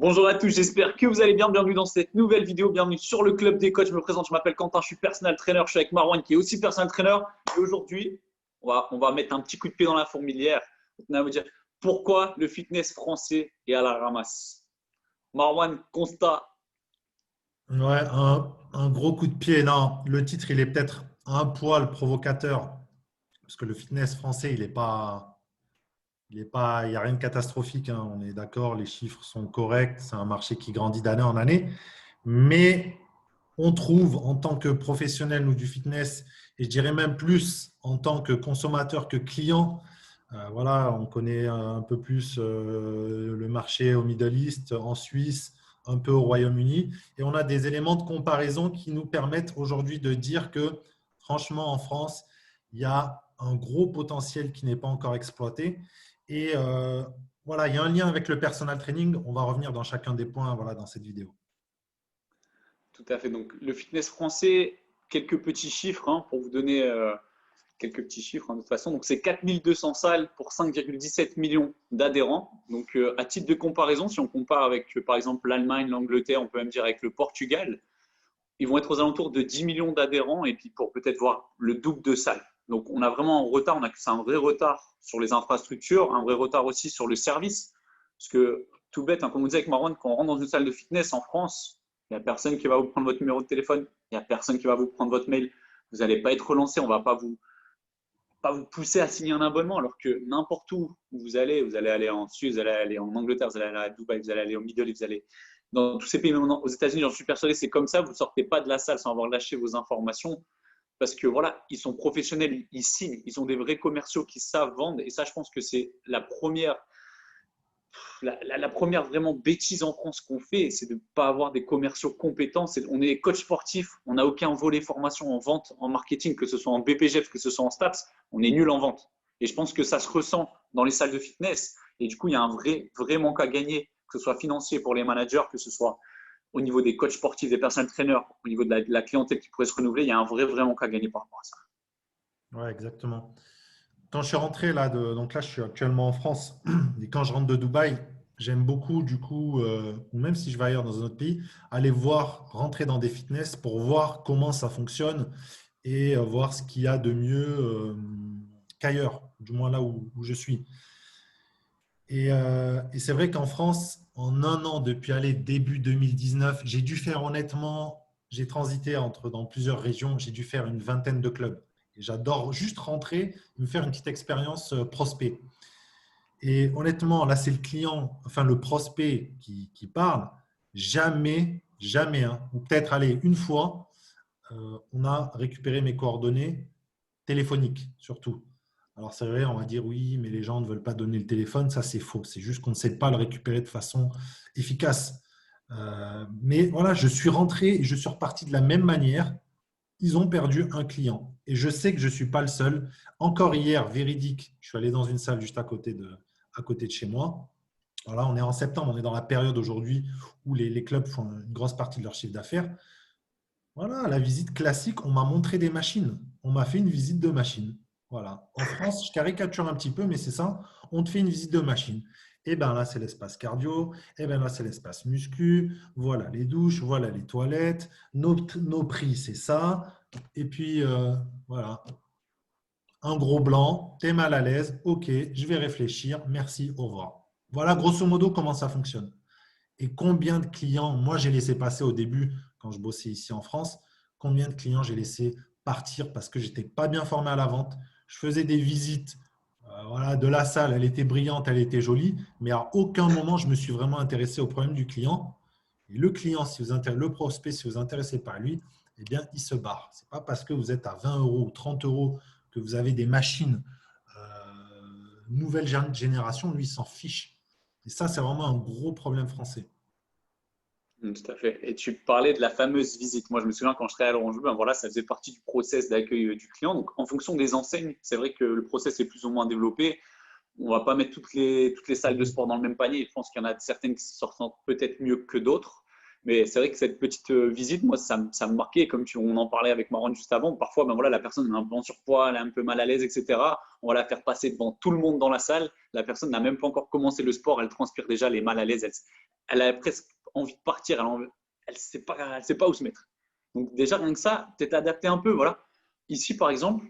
Bonjour à tous, j'espère que vous allez bien. Bienvenue dans cette nouvelle vidéo. Bienvenue sur le Club des Coachs. Je me présente, je m'appelle Quentin, je suis personal trainer. Je suis avec Marwan qui est aussi personal trainer. Et aujourd'hui, on va mettre un petit coup de pied dans la fourmilière. On va vous dire pourquoi le fitness français est à la ramasse. Marwan, constat. Ouais, un gros coup de pied. Non, le titre, il est peut-être un poil provocateur, parce que le fitness français, il y a rien de catastrophique, hein. On est d'accord, les chiffres sont corrects, c'est un marché qui grandit d'année en année. Mais on trouve, en tant que professionnel ou du fitness, et je dirais même plus en tant que consommateur que client, voilà, on connaît un peu plus le marché au Middle East, en Suisse, un peu au Royaume-Uni. Et on a des éléments de comparaison qui nous permettent aujourd'hui de dire que, franchement, en France, il y a un gros potentiel qui n'est pas encore exploité. Et voilà, il y a un lien avec le personal training. On va revenir dans chacun des points, voilà, dans cette vidéo. Tout à fait. Donc, le fitness français, quelques petits chiffres pour vous donner quelques petits chiffres de toute façon. Donc, c'est 4200 salles pour 5,17 millions d'adhérents. Donc, à titre de comparaison, si on compare avec, par exemple, l'Allemagne, l'Angleterre, on peut même dire avec le Portugal, ils vont être aux alentours de 10 millions d'adhérents et puis pour peut-être voir le double de salles. Donc, on a vraiment un retard, c'est un vrai retard sur les infrastructures, un vrai retard aussi sur le service. Parce que, tout bête, comme on disait avec Marwan, quand on rentre dans une salle de fitness en France, il n'y a personne qui va vous prendre votre numéro de téléphone, il n'y a personne qui va vous prendre votre mail, vous n'allez pas être relancé, on ne va pas vous pousser à signer un abonnement, alors que n'importe où vous allez aller en Suisse, vous allez aller en Angleterre, vous allez aller à Dubaï, vous allez aller au Middle East, vous allez dans tous ces pays, même aux États-Unis, j'en suis persuadé, c'est comme ça, vous ne sortez pas de la salle sans avoir lâché vos informations, parce que voilà, ils sont professionnels, ils signent, ils ont des vrais commerciaux qui savent vendre, et ça, je pense que c'est la première vraiment bêtise en France qu'on fait, c'est de ne pas avoir des commerciaux compétents. On est coach sportif, on n'a aucun volet formation en vente, en marketing, que ce soit en BPGF, que ce soit en STAPS, on est nul en vente. Et je pense que ça se ressent dans les salles de fitness. Et du coup, il y a un vrai manque à gagner, que ce soit financier pour les managers, que ce soit au niveau des coachs sportifs, des personnes traîneurs, au niveau de la clientèle qui pourrait se renouveler, il y a un vrai manque à gagner par rapport à ça. Ouais, exactement. Quand je suis rentré là, donc là, je suis actuellement en France, et quand je rentre de Dubaï, j'aime beaucoup, du coup, ou même si je vais ailleurs dans un autre pays, aller voir, rentrer dans des fitness pour voir comment ça fonctionne et voir ce qu'il y a de mieux qu'ailleurs, du moins là où je suis. Et c'est vrai qu'en France, en un an, depuis aller début 2019, j'ai dû faire honnêtement, j'ai transité dans plusieurs régions, j'ai dû faire une vingtaine de clubs. Et j'adore juste rentrer, me faire une petite expérience prospect. Et honnêtement, là, c'est le client, enfin le prospect qui parle. Jamais, hein, ou peut-être aller une fois, on a récupéré mes coordonnées téléphoniques surtout. Alors c'est vrai, on va dire oui, mais les gens ne veulent pas donner le téléphone. Ça, c'est faux. C'est juste qu'on ne sait pas le récupérer de façon efficace. Mais voilà, je suis rentré et je suis reparti de la même manière. Ils ont perdu un client. Et je sais que je ne suis pas le seul. Encore hier, véridique, je suis allé dans une salle juste à côté de chez moi. Alors là, on est en septembre, on est dans la période aujourd'hui où les clubs font une grosse partie de leur chiffre d'affaires. Voilà, la visite classique, on m'a montré des machines. On m'a fait une visite de machine. Voilà. En France, je caricature un petit peu, mais c'est ça. On te fait une visite de machine. Et bien là, c'est l'espace cardio. Et bien là, c'est l'espace muscu. Voilà les douches, voilà les toilettes. Nos prix, c'est ça. Et puis, voilà, un gros blanc, tu es mal à l'aise. Ok, je vais réfléchir. Merci, au revoir. Voilà grosso modo comment ça fonctionne. Et combien de clients, moi j'ai laissé passer au début, quand je bossais ici en France, combien de clients j'ai laissé partir parce que j'étais pas bien formé à la vente. Je faisais des visites voilà, de la salle, elle était brillante, elle était jolie, mais à aucun moment je me suis vraiment intéressé au problème du client. Et le client, le prospect, si vous vous intéressez par lui, eh bien, il se barre. Ce n'est pas parce que vous êtes à 20 euros ou 30 euros que vous avez des machines nouvelle génération, lui, il s'en fiche. Et ça, c'est vraiment un gros problème français. Tout à fait. Et tu parlais de la fameuse visite. Moi, je me souviens quand je travaillais à l'Orange Bleu, ben voilà, ça faisait partie du process d'accueil du client. Donc, en fonction des enseignes, c'est vrai que le process est plus ou moins développé. On ne va pas mettre toutes les salles de sport dans le même panier. Je pense qu'il y en a certaines qui sortent peut-être mieux que d'autres. Mais c'est vrai que cette petite visite, moi, ça me marquait. Comme on en parlait avec Marwan juste avant, parfois, ben voilà, la personne est un peu en surpoids, elle est un peu mal à l'aise, etc. On va la faire passer devant tout le monde dans la salle. La personne n'a même pas encore commencé le sport, elle transpire déjà, elle est mal à l'aise, elle a presque envie de partir, elle sait pas où se mettre. Donc déjà, rien que ça, peut-être adapter un peu, voilà. Ici, par exemple,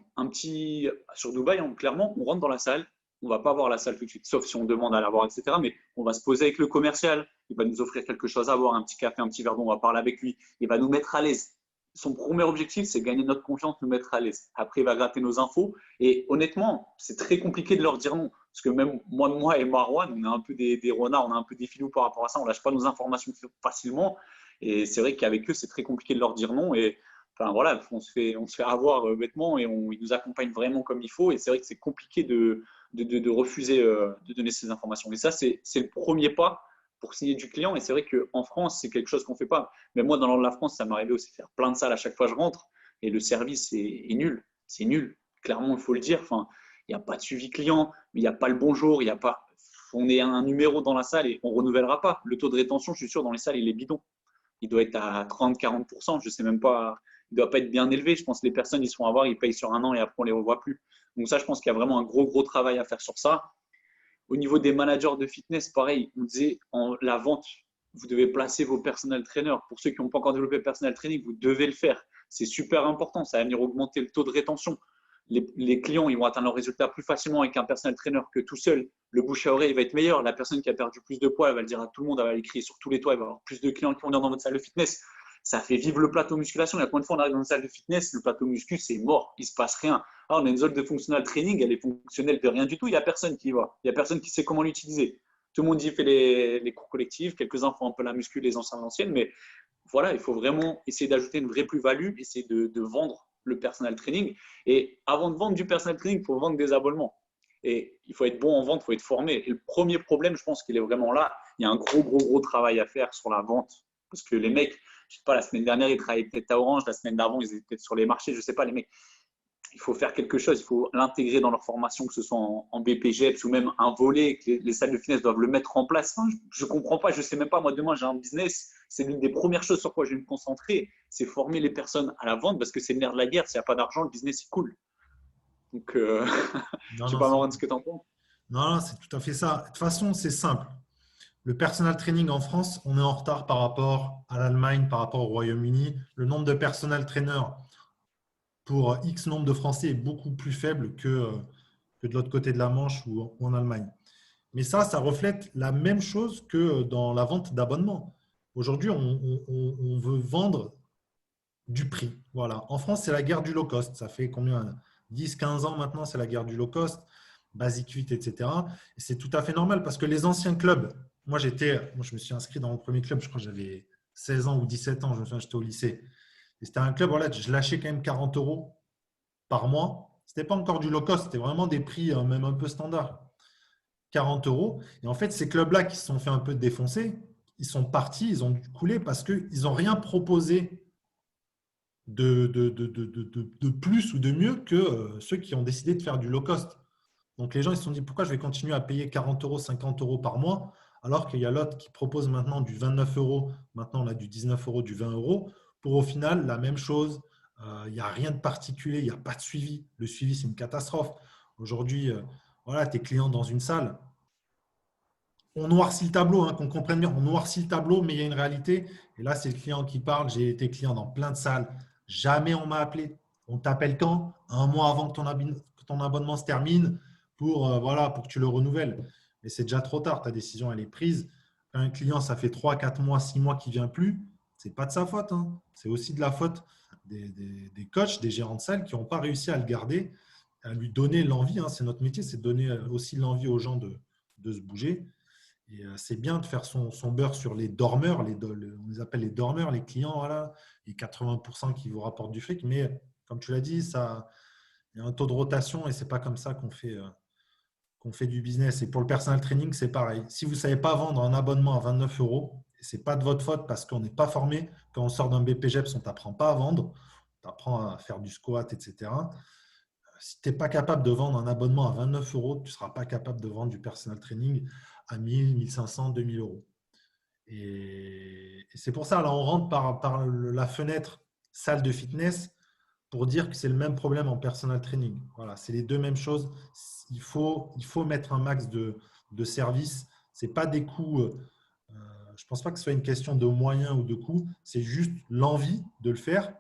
sur Dubaï, clairement, on rentre dans la salle, on ne va pas voir la salle tout de suite, sauf si on demande à la voir, etc. Mais on va se poser avec le commercial, il va nous offrir quelque chose à boire, un petit café, un petit verre d'eau, on va parler avec lui, il va nous mettre à l'aise. Son premier objectif, c'est gagner notre confiance, nous mettre à l'aise. Après, il va gratter nos infos. Et honnêtement, c'est très compliqué de leur dire non. Parce que même moi et Marwan, on a un peu des renards, on a un peu des filous par rapport à ça, on ne lâche pas nos informations facilement. Et c'est vrai qu'avec eux, c'est très compliqué de leur dire non. Et enfin, voilà, on se fait avoir bêtement et ils nous accompagnent vraiment comme il faut. Et c'est vrai que c'est compliqué de refuser de donner ces informations. Mais ça, c'est le premier pas pour signer du client. Et c'est vrai qu'en France, c'est quelque chose qu'on ne fait pas. Mais moi, dans l'ordre de la France, ça m'arrivait aussi de faire plein de salles à chaque fois que je rentre. Et le service est nul. C'est nul. Clairement, il faut le dire. Enfin, il n'y a pas de suivi client, il n'y a pas le bonjour, il n'y a pas. On est un numéro dans la salle et on ne renouvellera pas. Le taux de rétention, je suis sûr, dans les salles, il est bidon. Il doit être à 30-40%. Je ne sais même pas. Il ne doit pas être bien élevé. Je pense que les personnes, ils sont à voir, ils payent sur un an et après, on ne les revoit plus. Donc ça, je pense qu'il y a vraiment un gros travail à faire sur ça. Au niveau des managers de fitness, pareil, on disait la vente, vous devez placer vos personnel trainers. Pour ceux qui n'ont pas encore développé le personnel training, vous devez le faire. C'est super important. Ça va venir augmenter le taux de rétention. Les clients, ils vont atteindre leurs résultats plus facilement avec un personnel trainer que tout seul. Le bouche à oreille va être meilleur. La personne qui a perdu plus de poids, elle va le dire à tout le monde, elle va l'écrire sur tous les toits, elle va avoir plus de clients qui vont venir dans votre salle de fitness. Ça fait vivre le plateau musculation. Il y a combien de fois on arrive dans une salle de fitness, le plateau muscu, c'est mort, il ne se passe rien. Ah, on a une zone de functional training, elle est fonctionnelle de rien du tout, il n'y a personne qui y va. Il n'y a personne qui sait comment l'utiliser. Tout le monde y fait les cours collectifs, quelques-uns font un peu la muscu, les anciens, l'ancienne, mais voilà, il faut vraiment essayer d'ajouter une vraie plus-value, essayer de vendre le personal training. Et avant de vendre du personal training, il faut vendre des abonnements. Et il faut être bon en vente, il faut être formé. Et le premier problème, je pense qu'il est vraiment là. Il y a un gros travail à faire sur la vente. Parce que les mecs, je sais pas, la semaine dernière, ils travaillaient peut-être à Orange, la semaine d'avant, ils étaient peut-être sur les marchés, je sais pas, les mecs. Il faut faire quelque chose, il faut l'intégrer dans leur formation, que ce soit en BPGEPS ou même un volet, que les salles de fitness doivent le mettre en place. Enfin, je ne comprends pas, je ne sais même pas. Moi, demain, j'ai un business. C'est l'une des premières choses sur quoi je vais me concentrer, c'est former les personnes à la vente parce que c'est le nerf de la guerre. S'il n'y a pas d'argent, le business, il coule. Donc, Non, je ne sais non, pas, Marwan, ce que tu en penses. non, c'est tout à fait ça. De toute façon, c'est simple. Le personal training en France, on est en retard par rapport à l'Allemagne, par rapport au Royaume-Uni. Le nombre de personal trainers pour X nombre de Français est beaucoup plus faible que de l'autre côté de la Manche ou en Allemagne. Mais ça reflète la même chose que dans la vente d'abonnements. Aujourd'hui, on veut vendre du prix. Voilà. En France, c'est la guerre du low cost. Ça fait combien? 10, 15 ans maintenant, c'est la guerre du low cost, Basic Fit, etc. Et c'est tout à fait normal parce que les anciens clubs, moi, je me suis inscrit dans mon premier club, je crois que j'avais 16 ans ou 17 ans, je me souviens, j'étais au lycée. Et c'était un club, voilà, je lâchais quand même 40 euros par mois. Ce n'était pas encore du low cost, c'était vraiment des prix même un peu standards. 40 euros. Et en fait, ces clubs-là qui se sont fait un peu défoncer, ils sont partis, ils ont dû couler parce qu'ils n'ont rien proposé de plus ou de mieux que ceux qui ont décidé de faire du low cost. Donc les gens ils se sont dit pourquoi je vais continuer à payer 40 euros, 50 euros par mois alors qu'il y a l'autre qui propose maintenant du 29 euros, maintenant on a du 19 euros, du 20 euros, pour au final la même chose. Il n'y a rien de particulier, il n'y a pas de suivi. Le suivi, c'est une catastrophe. Aujourd'hui, voilà, tes clients dans une salle, on noircit le tableau, hein, qu'on comprenne bien, on noircit le tableau, mais il y a une réalité. Et là, c'est le client qui parle. J'ai été client dans plein de salles. Jamais on m'a appelé. On t'appelle quand? Un mois avant que ton abonnement se termine voilà, pour que tu le renouvelles. Mais c'est déjà trop tard. Ta décision, elle est prise. Quand un client, ça fait 3, 4 mois, 6 mois qu'il ne vient plus, ce n'est pas de sa faute, hein. C'est aussi de la faute des coachs, des gérants de salle qui n'ont pas réussi à le garder, à lui donner l'envie, hein. C'est notre métier, c'est de donner aussi l'envie aux gens de se bouger. Et c'est bien de faire son beurre sur les dormeurs, on les appelle les dormeurs, les clients, voilà, les 80% qui vous rapportent du fric. Mais comme tu l'as dit, il y a un taux de rotation et ce n'est pas comme ça qu'on fait du business. Et pour le personal training, c'est pareil. Si vous ne savez pas vendre un abonnement à 29 euros, ce n'est pas de votre faute parce qu'on n'est pas formé. Quand on sort d'un BPGEPS, on ne t'apprend pas à vendre, on t'apprend à faire du squat, etc. Si tu n'es pas capable de vendre un abonnement à 29 euros, tu ne seras pas capable de vendre du personal training à 1000, 1500, 2000 euros. Et c'est pour ça, là, on rentre par la fenêtre salle de fitness pour dire que c'est le même problème en personal training. Voilà, c'est les deux mêmes choses. Il faut mettre un max de services. Ce n'est pas des coûts. Je ne pense pas que ce soit une question de moyens ou de coûts. C'est juste l'envie de le faire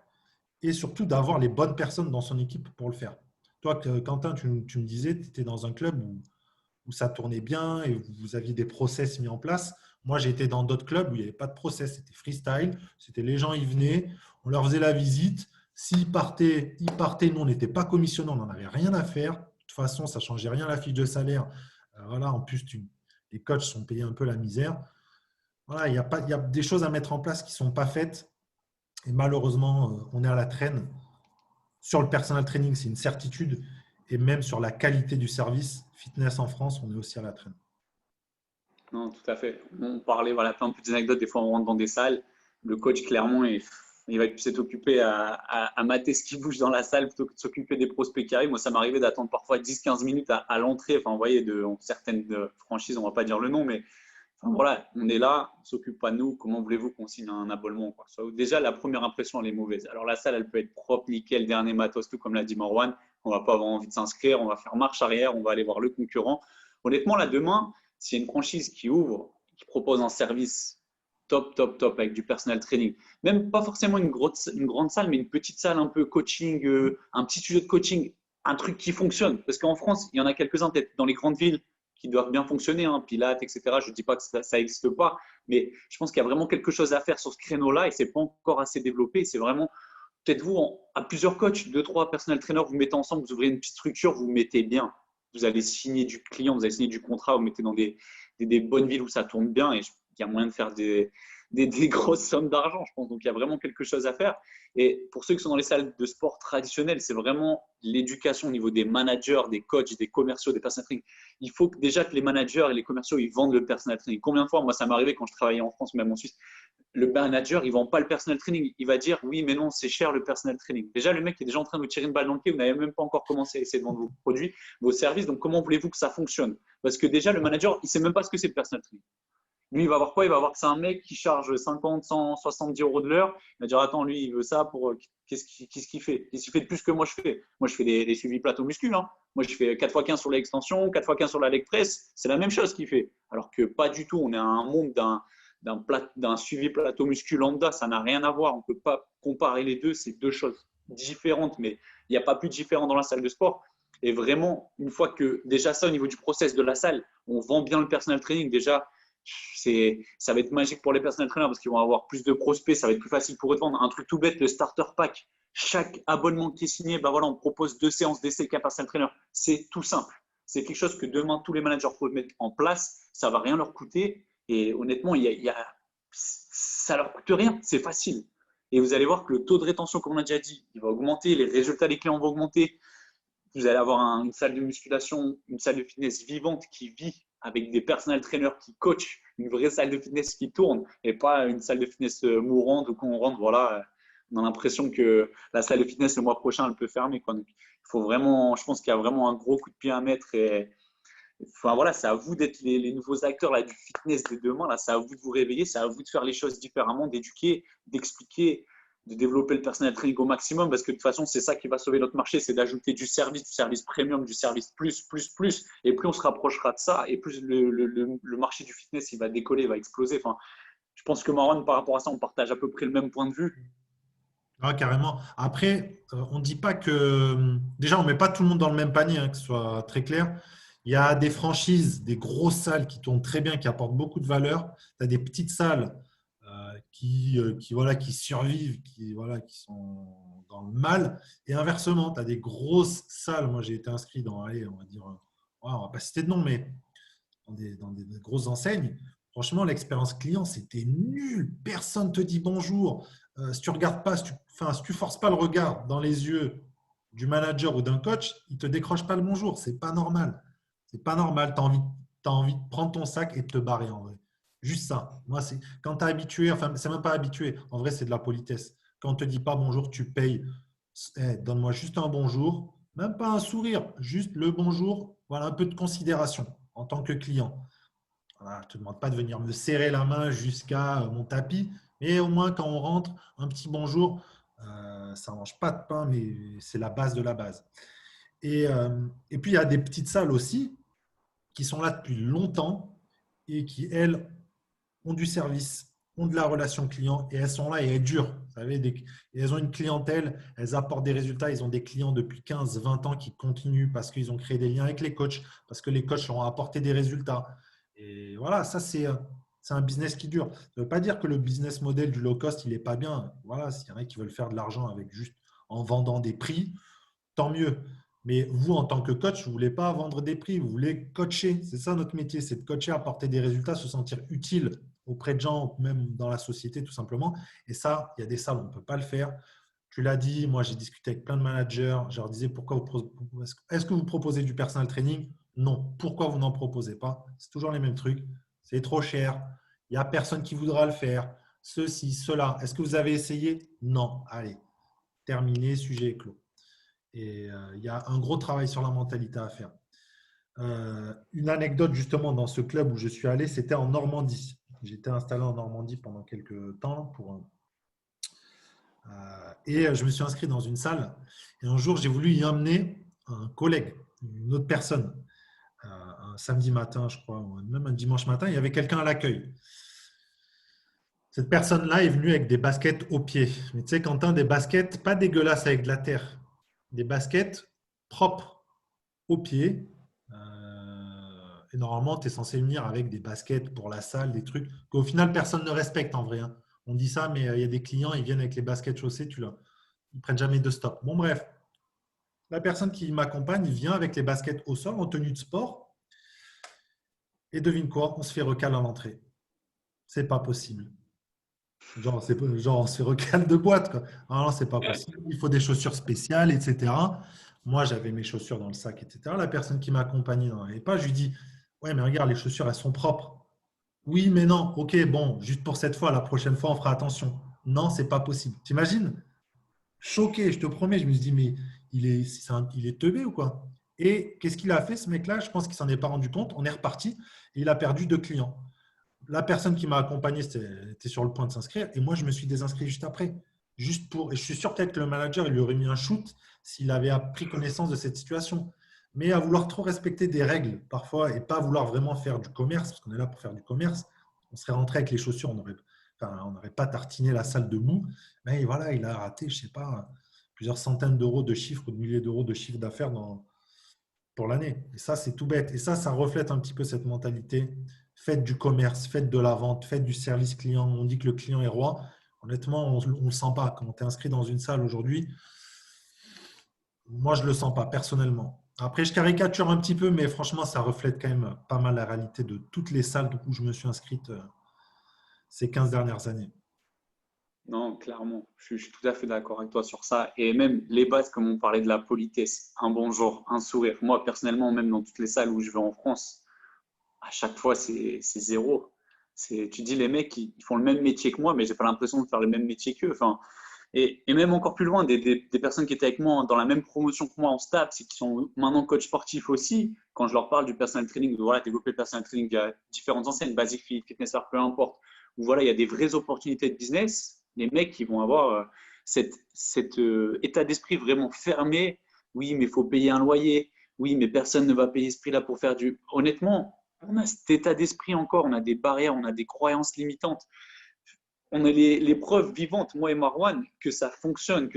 et surtout d'avoir les bonnes personnes dans son équipe pour le faire. Toi, Quentin, tu me disais, tu étais dans un club où ça tournait bien et où vous aviez des process mis en place. Moi, j'ai été dans d'autres clubs où il n'y avait pas de process. C'était freestyle. C'était les gens, ils venaient, on leur faisait la visite. S'ils partaient, ils partaient. Nous, on n'était pas commissionnés, on n'en avait rien à faire. De toute façon, ça ne changeait rien à la fiche de salaire. Voilà, en plus, les coachs sont payés un peu la misère. Voilà, il y a des choses à mettre en place qui ne sont pas faites. Et malheureusement, on est à la traîne. Sur le personal training, c'est une certitude. Et même sur la qualité du service fitness en France, on est aussi à la traîne. Non, tout à fait. On parlait, voilà, plein de petites anecdotes. Des fois, on rentre dans des salles. Le coach, clairement, il va plus s'être occupé à mater ce qui bouge dans la salle plutôt que de s'occuper des prospects qui arrivent. Moi, ça m'arrivait d'attendre parfois 10-15 minutes à l'entrée. Enfin, vous voyez, de certaines franchises, on ne va pas dire le nom, mais enfin, voilà, on est là, on ne s'occupe pas de nous. Comment voulez-vous qu'on signe un abonnement, quoi? Déjà, la première impression, elle est mauvaise. Alors, la salle, elle peut être propre, nickel, dernier matos, tout comme l'a dit Marwan. On ne va pas avoir envie de s'inscrire, on va faire marche arrière, on va aller voir le concurrent. Honnêtement, là, demain, s'il y a une franchise qui ouvre, qui propose un service top, top, top avec du personal training, même pas forcément une grande salle, mais une petite salle un peu coaching, un petit studio de coaching, un truc qui fonctionne. Parce qu'en France, il y en a quelques-uns peut-être dans les grandes villes qui doivent bien fonctionner, hein, Pilates, etc. Je ne dis pas que ça n'existe pas, mais je pense qu'il y a vraiment quelque chose à faire sur ce créneau-là et ce n'est pas encore assez développé. C'est vraiment, peut-être vous, à plusieurs coachs, 2-3 personnel trainers, vous mettez ensemble, vous ouvrez une petite structure, vous mettez bien. Vous allez signer du client, vous allez signer du contrat, vous mettez dans des bonnes villes où ça tourne bien et il y a moyen de faire des grosses sommes d'argent, je pense. Donc, il y a vraiment quelque chose à faire. Et pour ceux qui sont dans les salles de sport traditionnelles, c'est vraiment l'éducation au niveau des managers, des coachs, des commerciaux, des personal training. Il faut déjà que les managers et les commerciaux, ils vendent le personal training. Combien de fois, moi, ça m'est arrivé quand je travaillais en France, même en Suisse, le manager, il ne vend pas le personal training. Il va dire oui, mais non, c'est cher le personal training. Déjà, le mec est déjà en train de vous tirer une balle dans le pied. Vous n'avez même pas encore commencé à essayer de vendre vos produits, vos services. Donc, comment voulez-vous que ça fonctionne? Parce que déjà, le manager, il ne sait même pas ce que c'est le personal training. Lui, il va voir quoi? Il va voir que c'est un mec qui charge 50, 100, 70 euros de l'heure. Il va dire attends, lui, il veut ça pour. Qu'est-ce qu'il fait? Qu'est-ce qu'il fait de plus que moi je fais? Moi, je fais des suivis plateau muscul. Hein. Moi, je fais 4x15 sur l'extension, 4x15 sur la leg press. C'est la même chose qu'il fait. Alors que pas du tout. On est à un monde d'un suivi plateau muscu lambda. Ça n'a rien à voir. On ne peut pas comparer les deux. C'est deux choses différentes, mais il n'y a pas plus différent dans la salle de sport. Et vraiment, une fois que déjà ça, au niveau du process de la salle, on vend bien le personal training, déjà, ça va être magique pour les personnels trainers parce qu'ils vont avoir plus de prospects, ça va être plus facile pour eux de vendre. Un truc tout bête, le starter pack. Chaque abonnement qui est signé, ben voilà, on propose 2 séances d'essai qu'un personnel trainer. C'est tout simple. C'est quelque chose que demain, tous les managers peuvent mettre en place. Ça ne va rien leur coûter. Et honnêtement, ça ne leur coûte rien. C'est facile. Et vous allez voir que le taux de rétention, comme on a déjà dit, il va augmenter. Les résultats des clients vont augmenter. Vous allez avoir une salle de musculation, une salle de fitness vivante qui vit avec des personnel trainers qui coachent, une vraie salle de fitness qui tourne et pas une salle de fitness mourante où quand on rentre, voilà, on a l'impression que la salle de fitness le mois prochain, elle peut fermer, quoi. Donc, il faut vraiment, je pense qu'il y a vraiment un gros coup de pied à mettre et enfin, voilà, c'est à vous d'être les nouveaux acteurs là, du fitness de demain. Là, c'est à vous de vous réveiller, c'est à vous de faire les choses différemment, d'éduquer, d'expliquer, de développer le personnel training au maximum parce que de toute façon, c'est ça qui va sauver notre marché, c'est d'ajouter du service premium, du service plus, plus, plus. Et plus on se rapprochera de ça, et plus le marché du fitness il va décoller, il va exploser. Enfin, je pense que Marwan, par rapport à ça, on partage à peu près le même point de vue. Ah, carrément. Après, on ne dit pas que. Déjà, on ne met pas tout le monde dans le même panier, hein, que ce soit très clair. Il y a des franchises, des grosses salles qui tournent très bien, qui apportent beaucoup de valeur. Tu as des petites salles voilà, qui survivent, qui sont dans le mal. Et inversement, tu as des grosses salles. Moi, j'ai été inscrit dans, allez, on va dire, on ne va pas citer de nom, mais dans des grosses enseignes. Franchement, l'expérience client, c'était nul. Personne ne te dit bonjour. Si tu regardes pas, si tu forces pas le regard dans les yeux du manager ou d'un coach, il ne te décroche pas le bonjour. C'est pas normal. C'est pas normal. Tu as envie de prendre ton sac et de te barrer en vrai. Juste ça. Moi, c'est quand tu es habitué, enfin, c'est même pas habitué. En vrai, c'est de la politesse. Quand on ne te dit pas bonjour, tu payes. Donne-moi juste un bonjour, même pas un sourire, juste le bonjour. Voilà, un peu de considération en tant que client. Voilà, je ne te demande pas de venir me serrer la main jusqu'à mon tapis, mais au moins quand on rentre, un petit bonjour, ça ne mange pas de pain, mais c'est la base de la base. Et puis, il y a des petites salles aussi qui sont là depuis longtemps et qui, elles, ont du service, ont de la relation client et elles sont là et elles durent. Vous savez, et elles ont une clientèle, elles apportent des résultats. Ils ont des clients depuis 15, 20 ans qui continuent parce qu'ils ont créé des liens avec les coachs, parce que les coachs leur ont apporté des résultats. Et voilà, ça, c'est un business qui dure. Ça ne veut pas dire que le business model du low cost, il n'est pas bien. Voilà, s'il y en a qui veulent faire de l'argent avec juste en vendant des prix, tant mieux. Mais vous, en tant que coach, vous ne voulez pas vendre des prix, vous voulez coacher. C'est ça notre métier, c'est de coacher, apporter des résultats, se sentir utile auprès de gens, même dans la société, tout simplement. Et ça, il y a des salles où on ne peut pas le faire. Tu l'as dit, moi, j'ai discuté avec plein de managers. Je leur disais, est-ce que vous proposez du personal training? Non. Pourquoi vous n'en proposez pas? C'est toujours les mêmes trucs. C'est trop cher. Il n'y a personne qui voudra le faire. Ceci, cela. Est-ce que vous avez essayé? Non. Allez, terminé, sujet clos. Et il y a un gros travail sur la mentalité à faire. Une anecdote justement dans ce club où je suis allé, c'était en Normandie. J'étais installé en Normandie pendant quelques temps et je me suis inscrit dans une salle. Et un jour, j'ai voulu y emmener un collègue, une autre personne. Un samedi matin, je crois, ou même un dimanche matin, il y avait quelqu'un à l'accueil. Cette personne-là est venue avec des baskets aux pieds. Mais tu sais, Quentin, des baskets pas dégueulasses avec de la terre, des baskets propres aux pieds. Et normalement, tu es censé venir avec des baskets pour la salle, des trucs qu'au final, personne ne respecte en vrai. Hein. On dit ça, mais il y a des clients, ils viennent avec les baskets chaussées, ils ne prennent jamais de stop. Bon, bref, la personne qui m'accompagne vient avec les baskets au sol en tenue de sport. Et devine quoi, on se fait recal à l'entrée. C'est pas possible. Genre, on se fait recal de boîte. Quoi. Ah non, c'est pas possible. Il faut des chaussures spéciales, etc. Moi, j'avais mes chaussures dans le sac, etc. La personne qui m'accompagnait n'en avait pas. Je lui dis, ouais, mais regarde, les chaussures, elles sont propres. Oui, mais non. Ok, bon, juste pour cette fois, la prochaine fois, on fera attention. Non, c'est pas possible. T'imagines? Choqué, je te promets. Je me suis dit, mais il est teubé ou quoi? Et qu'est-ce qu'il a fait, ce mec-là? Je pense qu'il s'en est pas rendu compte. On est reparti et il a perdu 2 clients. La personne qui m'a accompagné était sur le point de s'inscrire et moi, je me suis désinscrit juste après. Et je suis sûr peut-être que le manager il lui aurait mis un shoot s'il avait pris connaissance de cette situation. Mais à vouloir trop respecter des règles parfois et pas vouloir vraiment faire du commerce, parce qu'on est là pour faire du commerce, on serait rentré avec les chaussures, on n'aurait pas tartiné la salle de mou. Mais voilà, il a raté, je ne sais pas, plusieurs centaines d'euros de chiffre ou de milliers d'euros de chiffre d'affaires pour l'année. Et ça, c'est tout bête. Et ça reflète un petit peu cette mentalité. Faites du commerce, faites de la vente, faites du service client. On dit que le client est roi. Honnêtement, on ne le sent pas. Quand tu es inscrit dans une salle aujourd'hui, moi, je ne le sens pas personnellement. Après, je caricature un petit peu, mais franchement, ça reflète quand même pas mal la réalité de toutes les salles où je me suis inscrite ces 15 dernières années. Non, clairement, je suis tout à fait d'accord avec toi sur ça. Et même les bases, comme on parlait de la politesse, un bonjour, un sourire. Moi, personnellement, même dans toutes les salles où je vais en France, à chaque fois, c'est zéro. Tu dis, les mecs, ils font le même métier que moi, mais j'ai pas l'impression de faire le même métier qu'eux. Enfin, et même encore plus loin, des personnes qui étaient avec moi dans la même promotion que moi en STAPS et qui sont maintenant coach sportifs aussi, quand je leur parle du personal training, de voilà, développer le personal training via différentes enseignes, Basic Fit, Fitness First, peu importe, où voilà, il y a des vraies opportunités de business, les mecs qui vont avoir cet état d'esprit vraiment fermé. Oui, mais il faut payer un loyer. Oui, mais personne ne va payer ce prix-là pour faire du. Honnêtement, on a cet état d'esprit encore, on a des barrières, on a des croyances limitantes. On a les preuves vivantes, moi et Marwan, que ça fonctionne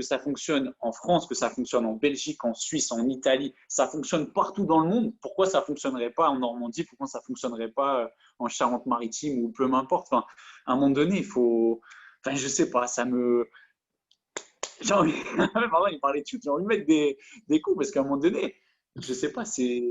en France, que ça fonctionne en Belgique, en Suisse, en Italie, ça fonctionne partout dans le monde. Pourquoi ça ne fonctionnerait pas en Normandie? Pourquoi ça ne fonctionnerait pas en Charente-Maritime ou peu m'importe? Enfin, à un moment donné, il faut. Enfin, je sais pas, ça me. J'ai envie. Marwan, il parlait de chute, j'ai envie de mettre des coups parce qu'à un moment donné, je sais pas, c'est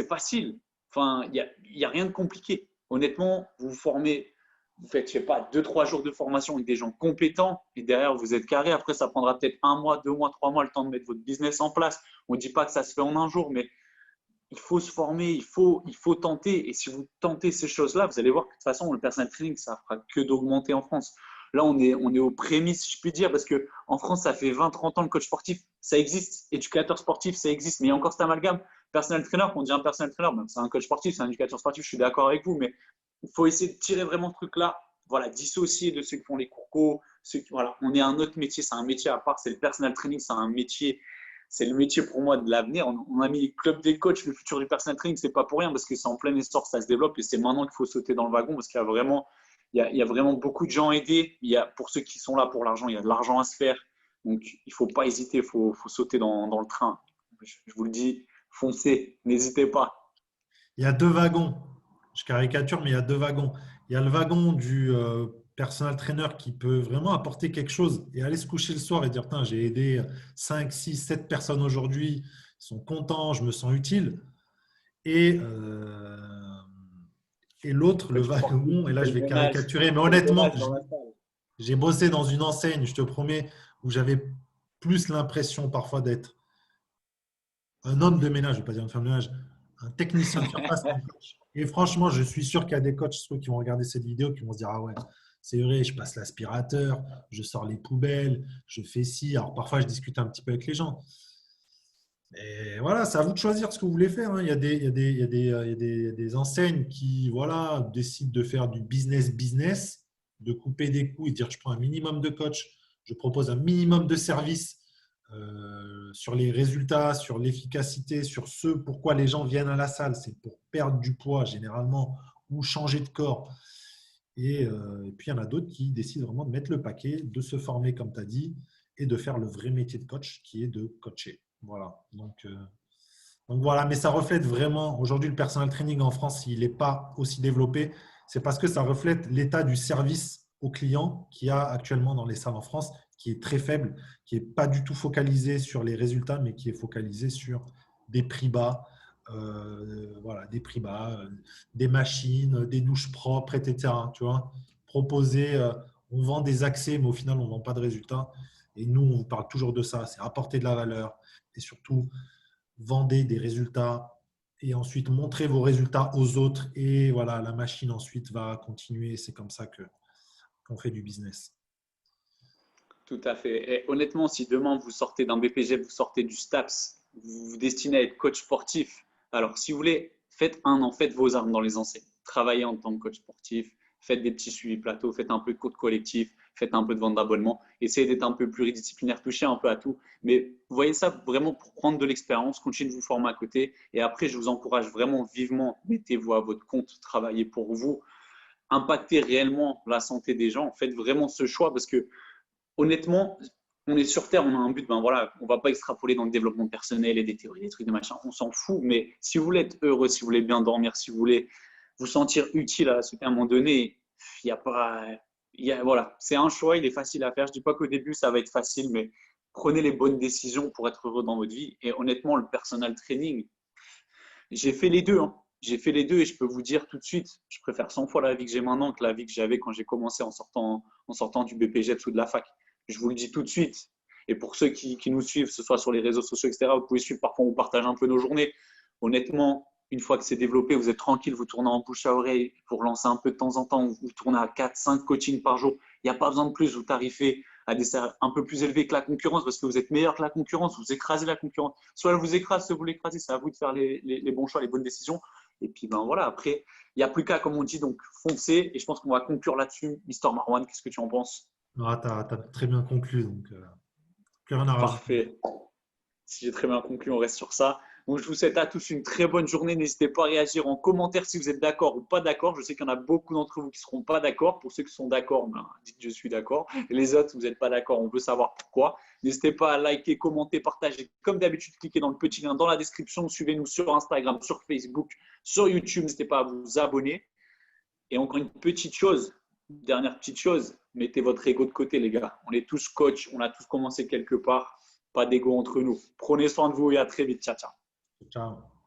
facile. Enfin, y a rien de compliqué. Honnêtement, vous vous formez vous faites, je sais pas, 2, 3 jours de formation avec des gens compétents et derrière, vous êtes carré. Après, ça prendra peut-être 1 mois, 2 mois, 3 mois le temps de mettre votre business en place. On ne dit pas que ça se fait en un jour, mais il faut se former, il faut tenter. Et si vous tentez ces choses-là, vous allez voir que de toute façon, le personal training, ça ne fera que d'augmenter en France. Là, on est aux prémices, si je puis dire, parce qu'en France, ça fait 20-30 ans le coach sportif, ça existe. Éducateur sportif, ça existe. Mais il y a encore cet amalgame. Personal trainer, quand on dit un personal trainer, ben, c'est un coach sportif, c'est un éducateur sportif, je suis d'accord avec vous, mais il faut essayer de tirer vraiment ce truc-là, voilà, dissocier de ceux qui font les cours co, voilà, on est un autre métier, c'est un métier à part, c'est le personal training, c'est un métier, c'est le métier pour moi de l'avenir. On a mis le club des coachs, le futur du personal training, c'est pas pour rien parce que c'est en plein essor, ça se développe et c'est maintenant qu'il faut sauter dans le wagon parce qu'il y a vraiment, il y a vraiment beaucoup de gens aidés. Il y a, pour ceux qui sont là pour l'argent, il y a de l'argent à se faire. Donc, il ne faut pas hésiter, il faut sauter dans le train. Je vous le dis, foncez, n'hésitez pas. Il y a deux wagons. Je caricature, mais il y a deux wagons. Il y a le wagon du personal trainer qui peut vraiment apporter quelque chose et aller se coucher le soir et dire j'ai aidé 5, 6, 7 personnes aujourd'hui, ils sont contents, je me sens utile. Et, et l'autre, le wagon, et là je vais caricaturer, mais honnêtement, j'ai bossé dans une enseigne, je te promets, où j'avais plus l'impression parfois d'être un homme de ménage, je ne vais pas dire une femme de ménage, un technicien de surface, un coach. Et franchement, je suis sûr qu'il y a des coachs qui vont regarder cette vidéo qui vont se dire ah ouais, c'est vrai, je passe l'aspirateur, je sors les poubelles, je fais ci. Alors parfois, je discute un petit peu avec les gens. Et voilà, c'est à vous de choisir ce que vous voulez faire. Hein. Il y a des enseignes qui voilà, décident de faire du business, de couper des coûts et de dire je prends un minimum de coach, je propose un minimum de services sur les résultats, sur l'efficacité, sur ce pourquoi les gens viennent à la salle. C'est pour perdre du poids généralement ou changer de corps. Et puis, il y en a d'autres qui décident vraiment de mettre le paquet, de se former, comme tu as dit, et de faire le vrai métier de coach qui est de coacher. Voilà. Donc voilà, mais ça reflète vraiment, aujourd'hui, le personal training en France, s'il n'est pas aussi développé, c'est parce que ça reflète l'état du service aux clients qu'il y a actuellement dans les salles en France, qui est très faible, qui n'est pas du tout focalisé sur les résultats, mais qui est focalisé sur des prix bas, voilà, des prix bas, des machines, des douches propres, etc. Tu vois, proposer, on vend des accès, mais au final, on ne vend pas de résultats. Et nous, on vous parle toujours de ça, c'est apporter de la valeur et surtout vendez des résultats et ensuite montrez vos résultats aux autres et voilà, la machine ensuite va continuer. C'est comme ça qu'on fait du business. Tout à fait. Et honnêtement, si demain vous sortez d'un BPG, vous sortez du STAPS, vous vous destinez à être coach sportif, alors si vous voulez, faites un an, faites vos armes dans les enseignes. Travaillez en tant que coach sportif, faites des petits suivis plateaux, faites un peu de cours collectif, faites un peu de vente d'abonnement, essayez d'être un peu pluridisciplinaire, touchez un peu à tout. Mais voyez ça vraiment pour prendre de l'expérience, continuez de vous former à côté. Et après, je vous encourage vraiment vivement, mettez-vous à votre compte, travaillez pour vous, impactez réellement la santé des gens. Faites vraiment ce choix parce que honnêtement, on est sur Terre, on a un but, ben voilà, on ne va pas extrapoler dans le développement personnel et des théories, des trucs, des machins, on s'en fout. Mais si vous voulez être heureux, si vous voulez bien dormir, si vous voulez vous sentir utile à un moment donné, il n'y a pas. Voilà, c'est un choix, il est facile à faire. Je ne dis pas qu'au début, ça va être facile, mais prenez les bonnes décisions pour être heureux dans votre vie. Et honnêtement, le personal training, j'ai fait les deux. Hein. J'ai fait les deux et je peux vous dire tout de suite, je préfère 100 fois la vie que j'ai maintenant que la vie que j'avais quand j'ai commencé en sortant du BPGEPS ou de la fac. Je vous le dis tout de suite. Et pour ceux qui nous suivent, que ce soit sur les réseaux sociaux, etc., vous pouvez suivre, parfois on partage un peu nos journées. Honnêtement, une fois que c'est développé, vous êtes tranquille, vous tournez en bouche à oreille, vous relancez un peu de temps en temps, vous tournez à 4, 5 coachings par jour. Il n'y a pas besoin de plus, vous tarifez à des salaires un peu plus élevés que la concurrence parce que vous êtes meilleur que la concurrence, vous écrasez la concurrence. Soit elle vous écrase, soit vous l'écrasez, c'est à vous de faire les bons choix, les bonnes décisions. Et puis ben voilà, après, il n'y a plus qu'à, comme on dit, donc foncez. Et je pense qu'on va conclure là-dessus. Mister Marwan, qu'est-ce que tu en penses? Ah, tu as très bien conclu, donc plus rien à rajouter. Parfait. Si j'ai très bien conclu, on reste sur ça. Donc, je vous souhaite à tous une très bonne journée. N'hésitez pas à réagir en commentaire si vous êtes d'accord ou pas d'accord. Je sais qu'il y en a beaucoup d'entre vous qui ne seront pas d'accord. Pour ceux qui sont d'accord, ben, dites je suis d'accord. Et les autres, vous n'êtes pas d'accord, on veut savoir pourquoi. N'hésitez pas à liker, commenter, partager. Comme d'habitude, cliquez dans le petit lien dans la description. Suivez-nous sur Instagram, sur Facebook, sur YouTube. N'hésitez pas à vous abonner. Et encore une petite chose, une dernière petite chose, mettez votre ego de côté, les gars. On est tous coachs, on a tous commencé quelque part. Pas d'ego entre nous. Prenez soin de vous et à très vite. Ciao, ciao. Ciao.